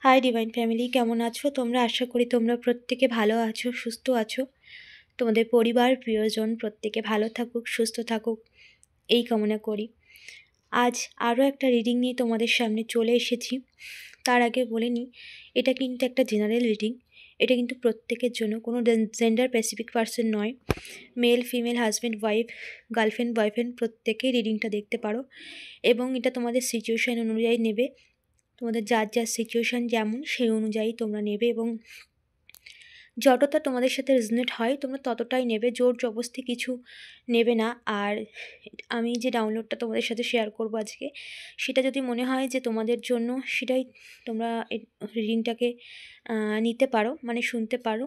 Hi divine family, কেমন আছো তোমরা? আশা করি তোমরা প্রত্যেকে ভালো আছো, সুস্থ আছো। তোমাদের পরিবার প্রিয়জন প্রত্যেকে ভালো থাকুক, সুস্থ থাকুক, এই কামনা করি। আজ আরও একটা রিডিং নিয়ে তোমাদের সামনে চলে এসেছি। তার আগে বলে নিই, এটা কিন্তু একটা জেনারেল রিডিং। এটা কিন্তু প্রত্যেকের জন্য, কোনো জেন্ডার স্পেসিফিক পার্সন নয়। Male, female, husband, wife, girlfriend, boyfriend প্রত্যেকেই রিডিংটা দেখতে পারো। এবং এটা তোমাদের সিচুয়েশান অনুযায়ী নেবে। তোমাদের যার যার সিচুয়েশান যেমন, সেই অনুযায়ী তোমরা নেবে এবং যতটা তোমাদের সাথে রেজনেট হয় তোমরা ততটাই নেবে, জোর জবরদস্তি কিছু নেবে না। আর আমি যে ডাউনলোডটা তোমাদের সাথে শেয়ার করব আজকে, সেটা যদি মনে হয় যে তোমাদের জন্য, সেটাই তোমরা এই রিডিংটাকে নিতে পারো, মানে শুনতে পারো।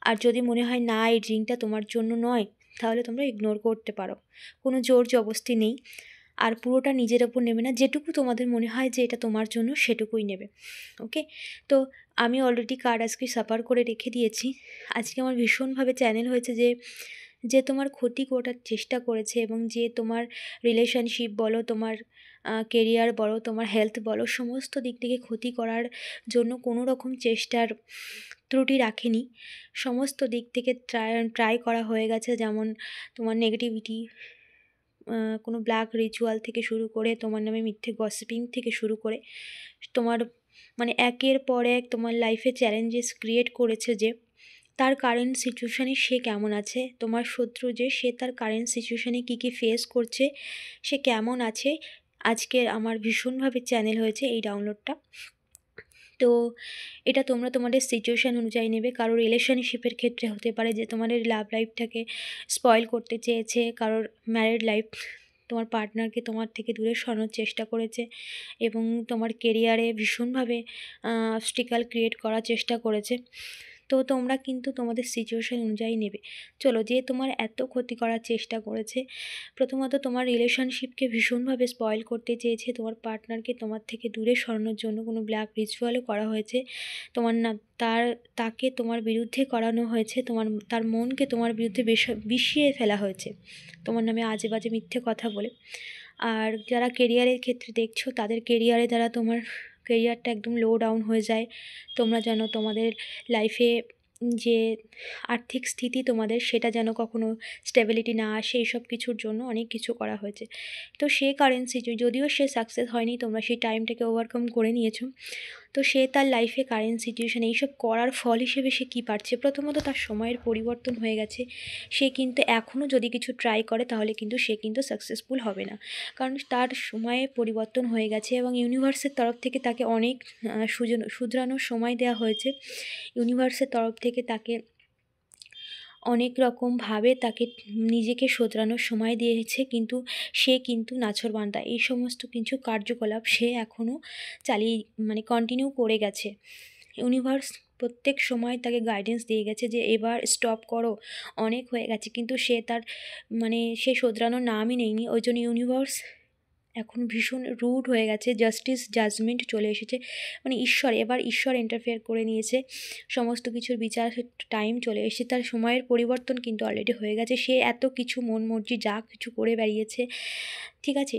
আর যদি মনে হয় না এই রিডিংটা তোমার জন্য নয়, তাহলে তোমরা ইগনোর করতে পারো। কোনো জোর জবরদস্তি নেই। আর পুরোটা নিজের ওপর নেবে না, যেটুকু তোমাদের মনে হয় যে এটা তোমার জন্য সেটুকুই নেবে। ওকে, তো আমি অলরেডি কার্ড আজকে সাফার করে রেখে দিয়েছি। আজকে আমার ভীষণভাবে চ্যানেল হয়েছে যে যে তোমার ক্ষতি করার চেষ্টা করেছে এবং যে তোমার রিলেশনশিপ বলো, তোমার কেরিয়ার বলো, তোমার হেলথ বলো, সমস্ত দিক থেকে ক্ষতি করার জন্য কোনো রকম চেষ্টার ত্রুটি রাখেনি। সমস্ত দিক থেকে ট্রাই করা হয়ে গেছে। যেমন তোমার নেগেটিভিটি, কোনো ব্ল্যাক রিচুয়াল থেকে শুরু করে, তোমার নামে মিথ্যে গসিপিং থেকে শুরু করে, তোমার মানে একের পর এক তোমার লাইফে চ্যালেঞ্জেস ক্রিয়েট করেছে। যে তার কারেন্ট সিচুয়েশানে সে কেমন আছে, তোমার শত্রু যে সে তার কারেন্ট সিচুয়েশানে কী কী ফেস করছে, সে কেমন আছে। আজকের আমার ভীষণভাবে চ্যানেল হয়েছে এই ডাউনলোডটা। তো এটা তোমরা তোমাদের সিচুয়েশান অনুযায়ী নেবে। কারোর রিলেশনশিপের ক্ষেত্রে হতে পারে যে তোমাদের লাভ লাইফটাকে স্পয়েল করতে চেয়েছে, কারোর ম্যারিড লাইফ, তোমার পার্টনারকে তোমার থেকে দূরে সরানোর চেষ্টা করেছে এবং তোমার কেরিয়ারে ভীষণভাবে অবস্টিকাল ক্রিয়েট করার চেষ্টা করেছে। তো তোমরা কিন্তু তোমাদের সিচুয়েশান অনুযায়ী নেবে। চলো, যে তোমার এত ক্ষতি করার চেষ্টা করেছে, প্রথমত তোমার রিলেশনশিপকে ভীষণভাবে স্পয়েল করতে চেয়েছে, তোমার পার্টনারকে তোমার থেকে দূরে সরানোর জন্য কোনো ব্ল্যাক রিচুয়ালও করা হয়েছে। তোমার না তাকে তোমার বিরুদ্ধে করানো হয়েছে, তার মনকে তোমার বিরুদ্ধে বিষিয়ে ফেলা হয়েছে তোমার নামে আজে বাজে মিথ্যে কথা বলে। আর যারা কেরিয়ারের ক্ষেত্রে দেখছো, তাদের কেরিয়ারে দ্বারা তোমার কেরিয়ারটা একদম লো ডাউন হয়ে যায়। তোমরা যেন তোমাদের লাইফে যে আর্থিক স্থিতি তোমাদের, সেটা যেন কখনো স্টেবিলিটি না আসে, এইসব কিছুর জন্য অনেক কিছু করা হয়েছে। তো সে কারেন্ট যদিও সে সাকসেস হয়নি, তোমরা সেই টাইমটাকে ওভারকাম করে নিয়েছো। তো সে তার লাইফে কারেন্ট সিচুয়েশান এইসব করার ফল হিসেবে সে কী পাচ্ছে, প্রথমত তার সময়ের পরিবর্তন হয়ে গেছে। সে কিন্তু এখনও যদি কিছু ট্রাই করে, তাহলে কিন্তু সে কিন্তু সাকসেসফুল হবে না, কারণ তার সময়ে পরিবর্তন হয়ে গেছে এবং ইউনিভার্সের তরফ থেকে তাকে অনেক শুধরানোর সময় দেওয়া হয়েছে। ইউনিভার্সের তরফ থেকে তাকে অনেক রকমভাবে তাকে নিজেকে শোধরানোর সময় দিয়েছে, কিন্তু সে কিন্তু নাছোড়বান্দা। এই সমস্ত কিছু কার্যকলাপ সে এখনও কন্টিনিউ করে গেছে। ইউনিভার্স প্রত্যেক সময় তাকে গাইডেন্স দিয়ে গেছে যে এবার স্টপ করো, অনেক হয়ে গেছে, কিন্তু সে তার সে শোধরানোর নামই নেয়নি। ওই জন্য ইউনিভার্স এখন ভীষণ রুড হয়ে গেছে, জাজমেন্ট চলে এসেছে। ঈশ্বর ইন্টারফেয়ার করে নিয়েছে, সমস্ত কিছুর বিচার টাইম চলে এসেছে। তার সময়ের পরিবর্তন কিন্তু অলরেডি হয়ে গেছে। সে এত কিছু মন মর্জি যা কিছু করে বেরিয়েছে, ঠিক আছে,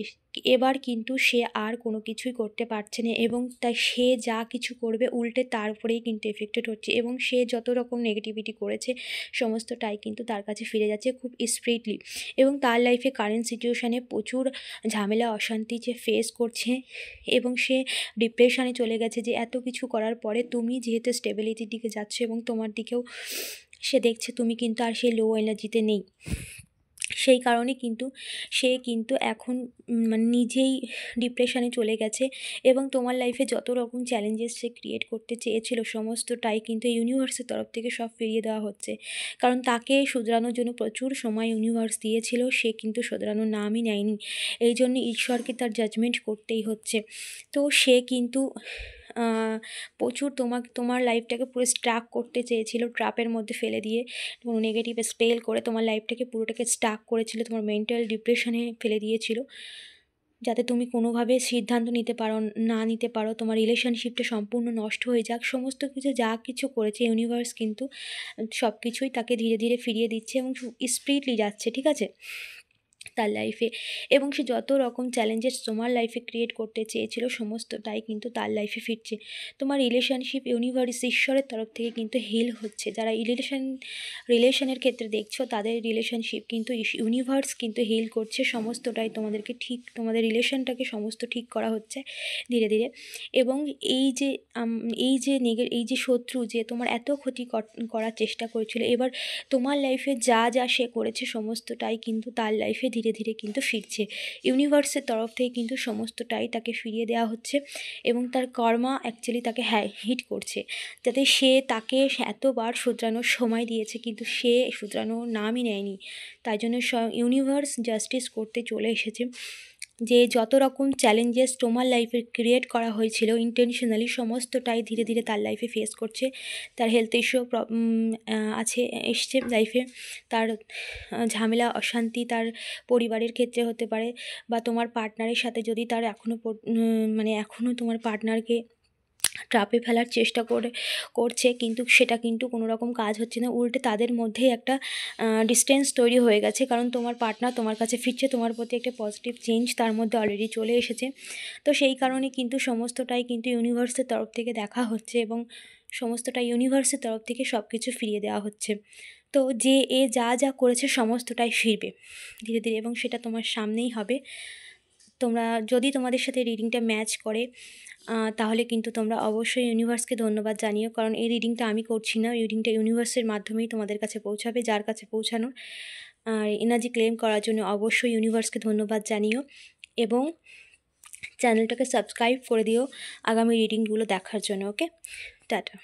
এবার কিন্তু সে আর কোনো কিছুই করতে পারছে না এবং তাই সে যা কিছু করবে উল্টে তার উপরেই কিন্তু এফেক্টেড হচ্ছে এবং সে যত রকম নেগেটিভিটি করেছে সমস্তটাই কিন্তু তার কাছে ফিরে যাচ্ছে খুব স্পিডলি। এবং তার লাইফে কারেন্ট সিচুয়েশানে প্রচুর ঝামেলা অশান্তি যে ফেস করছে এবং সে ডিপ্রেশনে চলে গেছে যে এত কিছু করার পরে তুমি যেহেতু স্টেবিলিটির দিকে যাচ্ছ এবং তোমার দিকেও সে দেখছে তুমি কিন্তু আর সেই লো এনার্জিতে নেই। সেই কারণে কিন্তু সে কিন্তু এখন নিজেই ডিপ্রেশনে চলে গেছে এবং তোমার লাইফে যত রকম চ্যালেঞ্জেস সে ক্রিয়েট করতে চেয়েছিল সমস্তটাই কিন্তু ইউনিভার্সের তরফ থেকে সব ফিরিয়ে দেওয়া হচ্ছে। কারণ তাকে শুধরানোর জন্য প্রচুর সময় ইউনিভার্স দিয়েছিল, সে কিন্তু শুধরানোর নামই নেয়নি। এই জন্য ঈশ্বরকে তার জাজমেন্ট করতেই হচ্ছে। তো সে কিন্তু প্রচুর তোমার লাইফটাকে পুরো স্টাক করতে চেয়েছিল, ট্র্যাপের মধ্যে ফেলে দিয়ে কোনো নেগেটিভ স্পেল করে তোমার লাইফটাকে পুরোটাকে স্টাক করেছিল, তোমার মেন্টাল ডিপ্রেশনে ফেলে দিয়েছিল, যাতে তুমি কোনোভাবে সিদ্ধান্ত নিতে পারো, তোমার রিলেশনশিপটা সম্পূর্ণ নষ্ট হয়ে যাক। সমস্ত কিছু যা কিছু করেছে ইউনিভার্স কিন্তু সব কিছুই তাকে ধীরে ধীরে ফিরিয়ে দিচ্ছে এবং স্পিডলি যাচ্ছে, ঠিক আছে। তার লাইফে, এবং সে যত রকম চ্যালেঞ্জেস তোমার লাইফে ক্রিয়েট করতে চেয়েছিল সমস্তটাই কিন্তু তার লাইফে ফিরছে। তোমার রিলেশনশিপ ইউনিভার্স ঈশ্বরের তরফ থেকে কিন্তু হিল হচ্ছে। যারা রিলেশনের ক্ষেত্রে দেখছো তাদের রিলেশনশিপ কিন্তু ইউনিভার্স কিন্তু হিল করছে, সমস্তটাই তোমাদেরকে ঠিক, তোমাদের রিলেশনটাকে সমস্ত ঠিক করা হচ্ছে ধীরে ধীরে। এবং এই যে শত্রু যে তোমার এত ক্ষতি করার চেষ্টা করেছিল, এবার তোমার লাইফে যা যা সে করেছে সমস্তটাই কিন্তু তার লাইফে ধীরে ধীরে কিন্তু ফিরছে। ইউনিভার্সের তরফ থেকে কিন্তু সমস্তটাই তাকে ফিরিয়ে দেওয়া হচ্ছে, এবং তার কর্মা অ্যাকচুয়ালি তাকে হিট করছে, যাতে তাকে এতবার শুধরানোর সময় দিয়েছে কিন্তু সে শুধরানোর নামই নেয়নি। তাই জন্য ইউনিভার্স জাস্টিস করতে চলে এসেছে, যে যত রকম চ্যালেঞ্জেস তোমার লাইফে ক্রিয়েট করা হয়েছিল ইন্টেনশনালি, সমস্তটাই ধীরে ধীরে তার লাইফে ফেস করছে। তার হেলথ ইস্যু এসছে লাইফে, তার ঝামেলা অশান্তি তার পরিবারের ক্ষেত্রে হতে পারে, বা তোমার পার্টনারের সাথে যদি তার এখনও তোমার পার্টনারকে ট্রাপে ফেলার চেষ্টা করছে, কিন্তু সেটা কিন্তু কোনো রকম কাজ হচ্ছে না, উল্টে তাদের মধ্যেই একটা ডিস্টেন্স তৈরি হয়ে গেছে, কারণ তোমার পার্টনার তোমার কাছে ফিরছে, তোমার প্রতি একটা পজিটিভ চেঞ্জ তার মধ্যে অলরেডি চলে এসেছে। তো সেই কারণে কিন্তু সমস্তটাই কিন্তু ইউনিভার্সের তরফ থেকে দেখা হচ্ছে, এবং সমস্তটা ইউনিভার্সের তরফ থেকে সব কিছু ফিরিয়ে দেওয়া হচ্ছে। তো যে যা যা করেছে সমস্তটাই ফিরবে ধীরে ধীরে, এবং সেটা তোমার সামনেই হবে। তোমরা যদি তোমাদের সাথে রিডিংটা ম্যাচ করে তাহলে কিন্তু তোমরা অবশ্যই ইউনিভার্সকে ধন্যবাদ জানিও, কারণ এই রিডিংটা আমি করছি না, রিডিংটা ইউনিভার্সের মাধ্যমেই তোমাদের কাছে পৌঁছাবে, যার কাছে পৌঁছানোর। আর এনার্জি ক্লেম করার জন্য অবশ্যই ইউনিভার্সকে ধন্যবাদ জানিও, এবং চ্যানেলটাকে সাবস্ক্রাইব করে দিও আগামী রিডিংগুলো দেখার জন্য। ওকে, টাটা।